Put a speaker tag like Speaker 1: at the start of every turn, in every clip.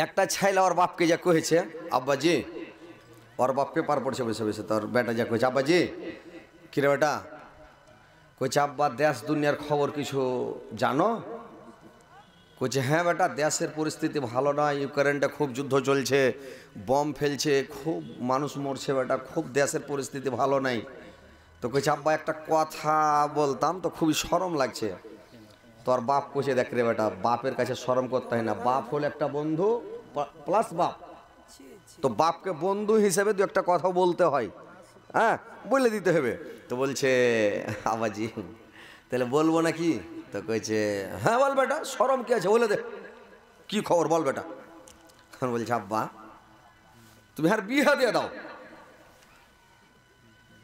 Speaker 1: একটা ছাইলা ওর বাপকে যা কহেছে, আব্বাজি, ওর বাপ পেপার পড়ছে বসে বসে, তোর বেটা যা কয়েছে, আব্বাজি কিরে বেটা, কইছে আব্বা দেশ দুনিয়ার খবর কিছু জানো? কইছে হ্যাঁ বেটা, দেশের পরিস্থিতি ভালো নয়, ইউক্রেনটা খুব যুদ্ধ চলছে, বম ফেলছে, খুব মানুষ মরছে বেটা, খুব দেশের পরিস্থিতি ভালো নাই। তো কইছে আব্বা একটা কথা বলতাম তো, খুবই শরম লাগছে। তোর বাপ কইছে দেখ রে বেটা, বাপের কাছে শরম করতে হয় না, বাপ হলো একটা বন্ধু প্লাস বাপ, তো বাপকে বন্ধু হিসেবে দু একটা কথা বলতে হয়, হ্যাঁ বলে দিতে হবে। তো বলছে আবাজি তাহলে বলবো নাকি? তো কইছে হ্যাঁ বল বেটা, শরম কি আছে, বলে দে কি খবর বল বেটা। বলছে আব্বা তুমি আর বিয়ে দিয়ে দাও।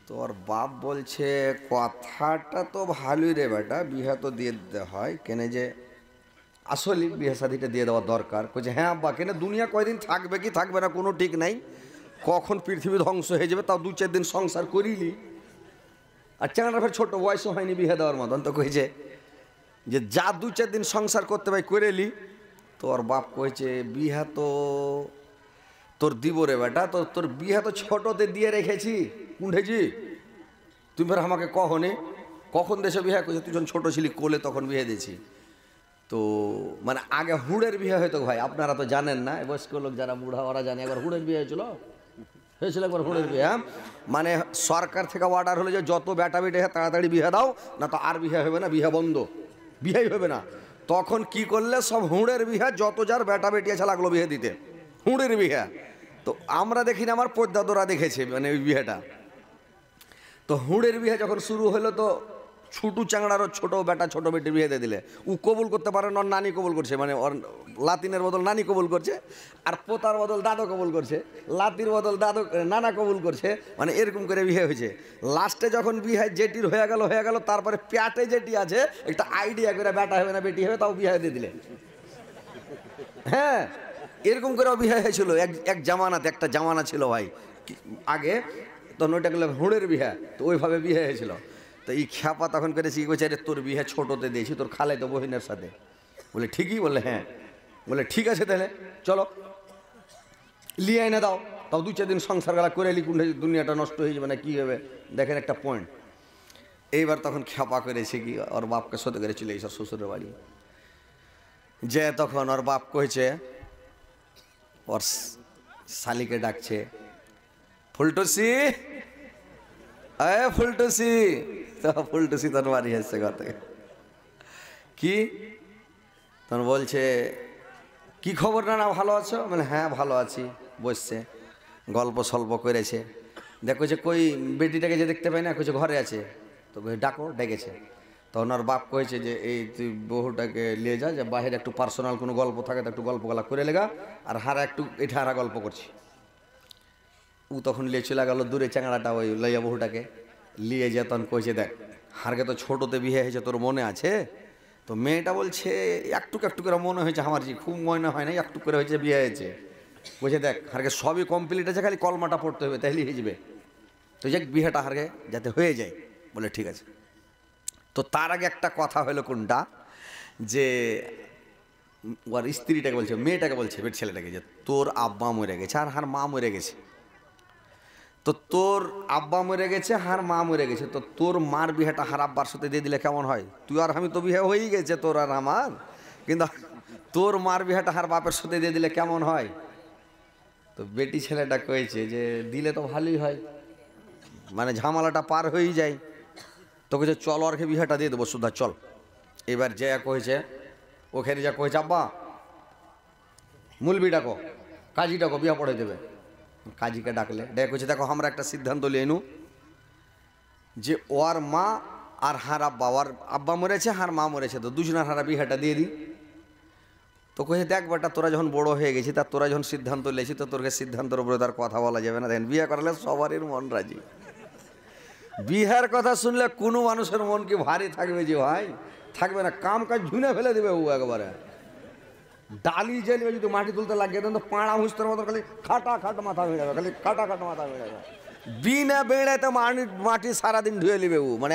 Speaker 1: তোর বাপ বলছে কথাটা তো ভালোই রে বেটা, বিয়ে তো দিয়ে দিতে হয়, কেন যে আসলে বিয়ে শাদিটা দিয়ে দেওয়া দরকার। কইছে হ্যাঁ আব্বা, কেন দুনিয়া কয়দিন থাকবে কি থাকবে না কোনো ঠিক নাই, কখন পৃথিবী ধ্বংস হয়ে যাবে, তাও 2-4 দিন সংসার করিলি, আর চ্যাংড়ার ফের ছোট বয়সও হয়নি বিয়ে দেওয়ার মতন। তো কইছে যে যা 2-4 দিন সংসার করতে ভাই করেলি। তোর বাপ কইছে বিহা তো তোর দিব রে বেটা, তো তোর বিহা তো ছোটতে দিয়ে রেখেছি, উঠেছি তুমি ফের আমাকে কখনে কখন দেশে বিহা করছে, তুই যখন ছোটো ছিলি কোলে তখন বিয়ে দিয়েছি। তো মানে আগে হুড়ের বিয়ে হয়তো ভাই, আপনারা তো জানেন না, বয়স্ক লোক যারা বুড়া ওরা জানে, একবার হুড়ের বিয়ে হয়েছিল একবার হুড়ের বিয়ে, মানে সরকার থেকে অর্ডার হলো যে যত বেটা বেটে তাড়াতাড়ি বিয়ে দাও, না তো আর বিয়ে হবে না, বিয়ে বন্ধ, বিয়েই হবে না। তখন কি করলে সব হুড়ের বিয়ে, যত যার বেটা বেটি আছে লাগলো বিয়ে দিতে, হুড়ের বিয়ে। তো আমরা দেখিনি, আমার পদ্মাদরা দেখেছে মানে ওই বিয়েটা। তো হুড়ের বিয়ে যখন শুরু হলো, তো ছুটু চাংড়ারও ছোটো বেটা ছোটো বেটি বিয়ে দিয়ে দিলে, ও কবুল করতে পারে না, ওর নানি কবুল করছে, মানে ওর লাতিনের বদল নানি কবুল করছে, আর পোতার বদল দাদু কবুল করছে, লাতির বদল দাদু নানা কবুল করছে, মানে এরকম করে বিয়ে হয়েছে। লাস্টে যখন বিয়ে জেটির হয়ে গেল, তারপরে প্যাটে যেটি আছে একটা আইডিয়া করে বেটা হবে না বেটি হবে, তাও বিয়ে দিয়ে দিলে। হ্যাঁ এরকম করেও বিয়ে হয়েছিল এক জামানাতে, একটা জামানা ছিল ভাই আগে, তখন ওইটা গেলে হুড়ের বিয়ে, তো ওইভাবে বিয়ে হয়েছিল। তো এই খ্যাপা তখন করেছি কি কইছে, তোর বিয়ে ছোটোতে দিয়েছি, তোর খালে তো বহিনের সাথে। বলে ঠিকই? বলে হ্যাঁ। বলে ঠিক আছে তাহলে চলো লিয়ে এনে দাও, তাও 2-4 দিন সংসার গেলা করে লিখুন, দুনিয়াটা নষ্ট হয়ে যাবে না কি হবে, দেখেন একটা পয়েন্ট। এইবার তখন খ্যাপা করেছে কি, ওর বাপকে সাথে করে চলে এসে শ্বশুরের বাড়ি, যে তখন ওর বাপ কইছে, ওর শালিকে ডাকছে, ফুলটুসি, ফুলটুসি। তো ফুলটুসি তোর বাড়ি আসছে কথা কি, তখন বলছে কি খবর না, ভালো আছো? মানে হ্যাঁ ভালো আছি। বসছে গল্প সল্প করেছে, দেখো যে কই বেটিটাকে যে দেখতে পাই না, কইছে ঘরে আছে। তো ডাকো, ডেকেছে। তখন ওর বাপ কয়েছে যে এই তুই বহুটাকে নিয়ে যা, যে বাইরে একটু পার্সোনাল কোনো গল্প থাকে তো একটু গল্প গলা করে লেগা, আর হারা একটু এটা হারা গল্প করছি। ও তখন লিয়ে চলে গেল দূরে, চ্যাংড়াটা ওই লইয়া বহুটাকে লিয়ে যে তখন কইছে দেখ হারকে তো ছোটোতে বিয়ে হয়েছে, তোর মনে আছে? তো মেয়েটা বলছে একটু একটু করে মনে হয়েছে আমার, যে খুব মনে হয় না, একটু করে হয়েছে বিয়ে হয়েছে। বলছে দেখ হারকে সবই কমপ্লিট আছে, খালি কলমাটা পড়তে হবে তাইলেই হয়ে যাবে, তো যাক বিয়েটা হারকে যাতে হয়ে যায়। বলে ঠিক আছে। তো তার আগে একটা কথা হলো কোনটা, যে ওর স্ত্রীটাকে বলছে, মেয়েটাকে বলছে বেট ছেলেটাকে, যে তোর আব্বা মরে গেছে আর হার মা মরে গেছে, তো তোর আব্বা মরে গেছে হার মা মরে গেছে, তো তোর মার বিয়েটা হার আব্বার সাথে দিয়ে দিলে কেমন হয়? তুই আর আমি তো বিয়ে হয়েই গেছে তোর আর আমার, কিন্তু তোর মার বিয়েটা হার বাপের সাথে দিয়ে দিলে কেমন হয়? তো বেটি ছেলেটা কয়েছে যে দিলে তো ভালোই হয়, মানে ঝামেলাটা পার হয়েই যায়। তো কইছে চল ওরকে বিয়েটা দিয়ে দেবো সুদ্ধা চল। এবার যে কয়েছে ওখানে যা কয়েছে আব্বা মুলবি ডাকো, কাজী ডাকো, বিয়া পড়ে দেবে। কাজীকে ডাকলে ডেকে কইছে দেখো আমরা একটা সিদ্ধান্ত লিয়ে নু, যে ওর মা আর হার আব্বা, ওর আব্বা মরেছে হার মা মরেছে, তো দুজনের হারা বিয়েটা দিয়ে দিই। তো কইছে দেখ বেটা তোরা যখন বড় হয়ে গেছি, তা তোরা যখন সিদ্ধান্ত লেছি, তো তোরকে সিদ্ধান্তের উপরে তার কথা বলা যাবে না। দেখেন বিয়ে করালে সবারই মন রাজি, বিহার কথা শুনলে কোনো মানুষের মন কি ভারী থাকবে? যে ভাই থাকবে না, কাম কাজ ঝুনে ফেলে দেবে ও একবারে। ডালি জ্বালিয়ে যদি মাটি তুলতে লাগিয়ে দেন, তো পাড়া হুঁচতের মতো খালি খাটা খাট মাথা হয়ে যাবে, খালি খাটা খাট মাথা হয়ে যাবে, বিনা বেড়াতে মাটি সারাদিন ধুয়ে নেবে ও, মানে